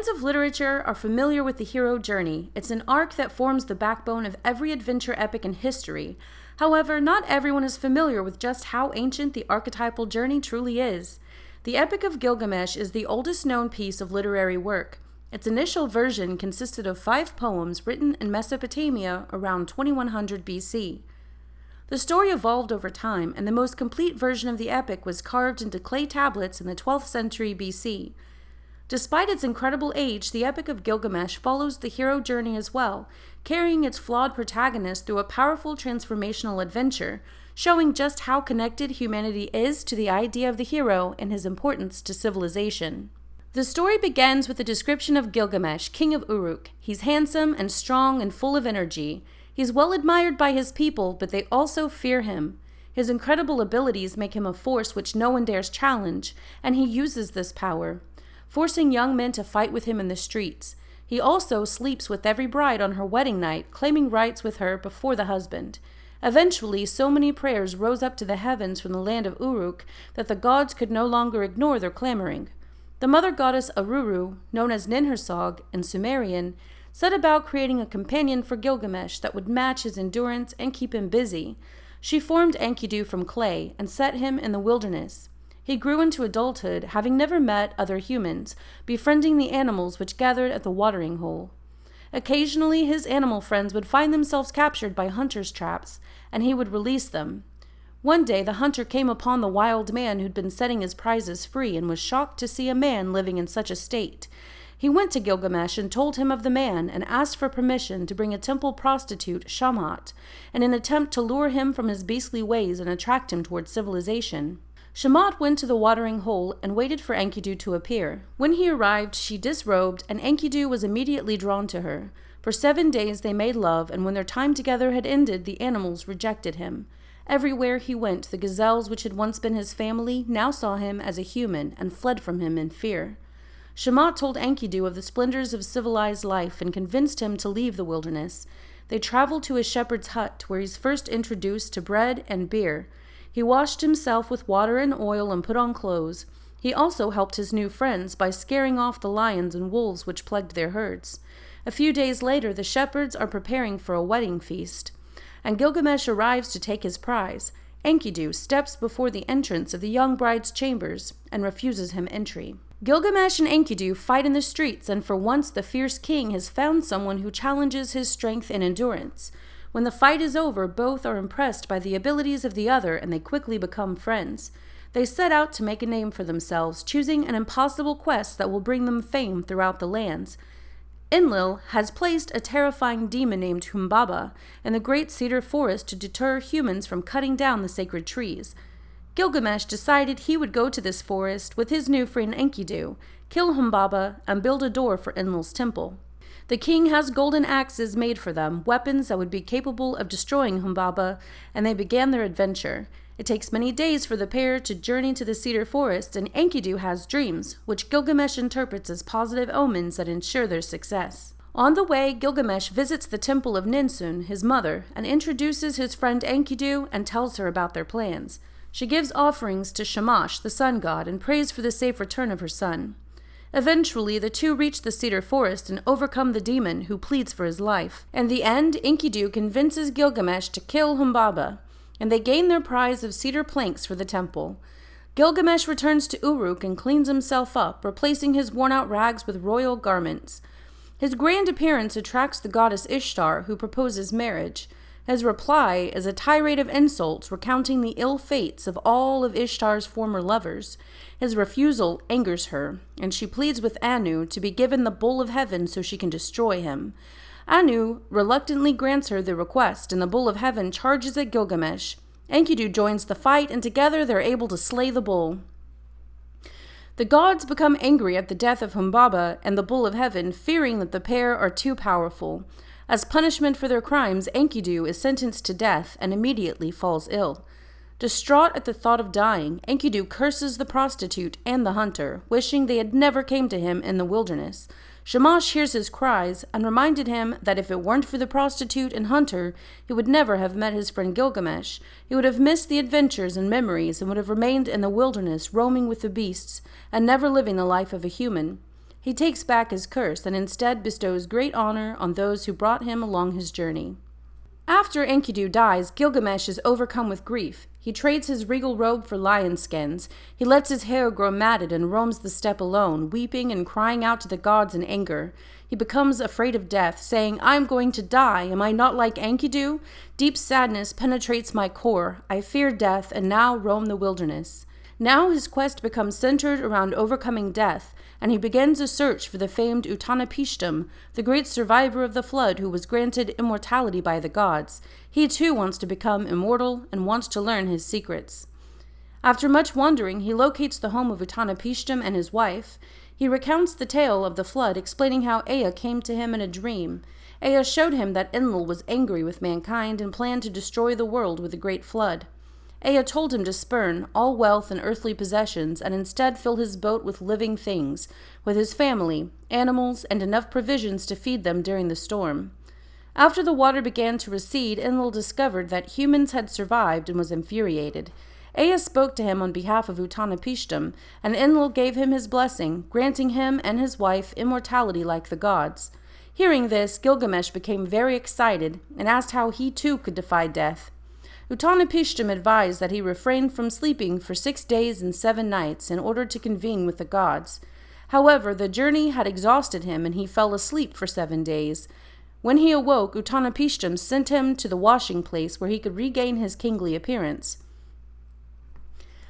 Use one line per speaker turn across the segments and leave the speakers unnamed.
Fans of literature are familiar with the hero journey. It's an arc that forms the backbone of every adventure epic in history. However, not everyone is familiar with just how ancient the archetypal journey truly is. The Epic of Gilgamesh is the oldest known piece of literary work. Its initial version consisted of 5 poems written in Mesopotamia around 2100 BC. The story evolved over time, and the most complete version of the epic was carved into clay tablets in the 12th century BC. Despite its incredible age, the Epic of Gilgamesh follows the hero journey as well, carrying its flawed protagonist through a powerful transformational adventure, showing just how connected humanity is to the idea of the hero and his importance to civilization. The story begins with a description of Gilgamesh, king of Uruk. He's handsome and strong and full of energy. He's well admired by his people, but they also fear him. His incredible abilities make him a force which no one dares challenge, and he uses this power, forcing young men to fight with him in the streets. He also sleeps with every bride on her wedding night, claiming rights with her before the husband. Eventually, so many prayers rose up to the heavens from the land of Uruk that the gods could no longer ignore their clamoring. The mother goddess Aruru, known as Ninhursag in Sumerian, set about creating a companion for Gilgamesh that would match his endurance and keep him busy. She formed Enkidu from clay and set him in the wilderness. He grew into adulthood, having never met other humans, befriending the animals which gathered at the watering hole. Occasionally, his animal friends would find themselves captured by hunters' traps, and he would release them. One day, the hunter came upon the wild man who'd been setting his prizes free and was shocked to see a man living in such a state. He went to Gilgamesh and told him of the man and asked for permission to bring a temple prostitute, Shamat, in an attempt to lure him from his beastly ways and attract him towards civilization. Shamat went to the watering hole and waited for Enkidu to appear. When he arrived, she disrobed, and Enkidu was immediately drawn to her. For 7 days they made love, and when their time together had ended, the animals rejected him. Everywhere he went, the gazelles which had once been his family now saw him as a human and fled from him in fear. Shamat told Enkidu of the splendors of civilized life and convinced him to leave the wilderness. They traveled to a shepherd's hut, where he's first introduced to bread and beer. He washed himself with water and oil and put on clothes. He also helped his new friends by scaring off the lions and wolves which plagued their herds. A few days later, the shepherds are preparing for a wedding feast, and Gilgamesh arrives to take his prize. Enkidu steps before the entrance of the young bride's chambers and refuses him entry. Gilgamesh and Enkidu fight in the streets, and for once the fierce king has found someone who challenges his strength and endurance. When the fight is over, both are impressed by the abilities of the other, and they quickly become friends. They set out to make a name for themselves, choosing an impossible quest that will bring them fame throughout the lands. Enlil has placed a terrifying demon named Humbaba in the great cedar forest to deter humans from cutting down the sacred trees. Gilgamesh decided he would go to this forest with his new friend Enkidu, kill Humbaba, and build a door for Enlil's temple. The king has golden axes made for them, weapons that would be capable of destroying Humbaba, and they began their adventure. It takes many days for the pair to journey to the cedar forest, and Enkidu has dreams, which Gilgamesh interprets as positive omens that ensure their success. On the way, Gilgamesh visits the temple of Ninsun, his mother, and introduces his friend Enkidu and tells her about their plans. She gives offerings to Shamash, the sun god, and prays for the safe return of her son. Eventually, the two reach the cedar forest and overcome the demon, who pleads for his life. In the end, Enkidu convinces Gilgamesh to kill Humbaba, and they gain their prize of cedar planks for the temple. Gilgamesh returns to Uruk and cleans himself up, replacing his worn-out rags with royal garments. His grand appearance attracts the goddess Ishtar, who proposes marriage. His reply is a tirade of insults recounting the ill fates of all of Ishtar's former lovers. His refusal angers her, and she pleads with Anu to be given the bull of heaven so she can destroy him. Anu reluctantly grants her the request, and the bull of heaven charges at Gilgamesh. Enkidu joins the fight, and together they're able to slay the bull. The gods become angry at the death of Humbaba and the bull of heaven, fearing that the pair are too powerful. As punishment for their crimes, Enkidu is sentenced to death and immediately falls ill. Distraught at the thought of dying, Enkidu curses the prostitute and the hunter, wishing they had never came to him in the wilderness. Shamash hears his cries and reminded him that if it weren't for the prostitute and hunter, he would never have met his friend Gilgamesh. He would have missed the adventures and memories and would have remained in the wilderness, roaming with the beasts and never living the life of a human. He takes back his curse and instead bestows great honor on those who brought him along his journey. After Enkidu dies, Gilgamesh is overcome with grief. He trades his regal robe for lion skins. He lets his hair grow matted and roams the steppe alone, weeping and crying out to the gods in anger. He becomes afraid of death, saying, "I am going to die. Am I not like Enkidu? Deep sadness penetrates my core. I fear death and now roam the wilderness." Now his quest becomes centered around overcoming death, and he begins a search for the famed Uttanapishtim, the great survivor of the flood who was granted immortality by the gods. He too wants to become immortal and wants to learn his secrets. After much wandering, he locates the home of Uttanapishtim and his wife. He recounts the tale of the flood, explaining how Ea came to him in a dream. Ea showed him that Enlil was angry with mankind and planned to destroy the world with a great flood. Ea told him to spurn all wealth and earthly possessions and instead fill his boat with living things, with his family, animals, and enough provisions to feed them during the storm. After the water began to recede, Enlil discovered that humans had survived and was infuriated. Ea spoke to him on behalf of Uttanapishtim, and Enlil gave him his blessing, granting him and his wife immortality like the gods. Hearing this, Gilgamesh became very excited and asked how he too could defy death. Uttanapishtim advised that he refrain from sleeping for 6 days and 7 nights in order to convene with the gods. However, the journey had exhausted him and he fell asleep for 7 days. When he awoke, Uttanapishtim sent him to the washing place where he could regain his kingly appearance.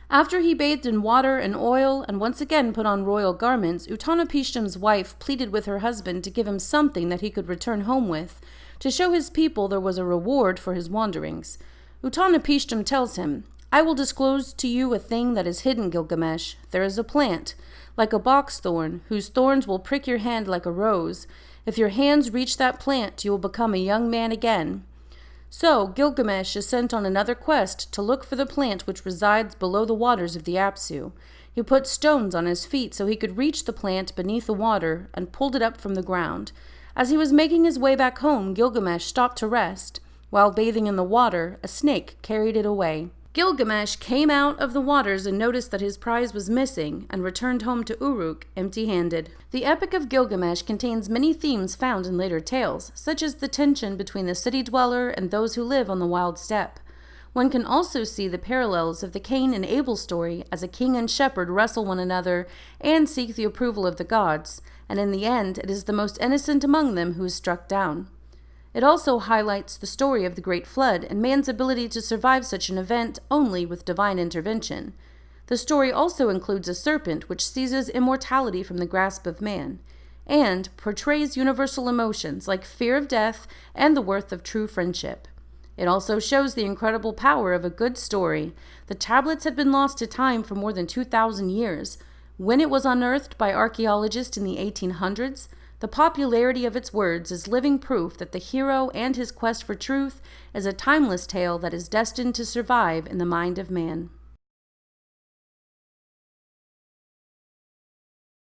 After he bathed in water and oil and once again put on royal garments, Uttanapishtim's wife pleaded with her husband to give him something that he could return home with, to show his people there was a reward for his wanderings. Uttanapishtim tells him, "I will disclose to you a thing that is hidden, Gilgamesh. There is a plant, like a box thorn, whose thorns will prick your hand like a rose. If your hands reach that plant, you will become a young man again." So Gilgamesh is sent on another quest to look for the plant which resides below the waters of the Apsu. He put stones on his feet so he could reach the plant beneath the water and pulled it up from the ground. As he was making his way back home, Gilgamesh stopped to rest. While bathing in the water, a snake carried it away. Gilgamesh came out of the waters and noticed that his prize was missing and returned home to Uruk empty-handed. The Epic of Gilgamesh contains many themes found in later tales, such as the tension between the city dweller and those who live on the wild steppe. One can also see the parallels of the Cain and Abel story as a king and shepherd wrestle one another and seek the approval of the gods, and in the end it is the most innocent among them who is struck down. It also highlights the story of the Great Flood and man's ability to survive such an event only with divine intervention. The story also includes a serpent which seizes immortality from the grasp of man, and portrays universal emotions like fear of death and the worth of true friendship. It also shows the incredible power of a good story. The tablets had been lost to time for more than 2,000 years. When it was unearthed by archaeologists in the 1800s, the popularity of its words is living proof that the hero and his quest for truth is a timeless tale that is destined to survive in the mind of man.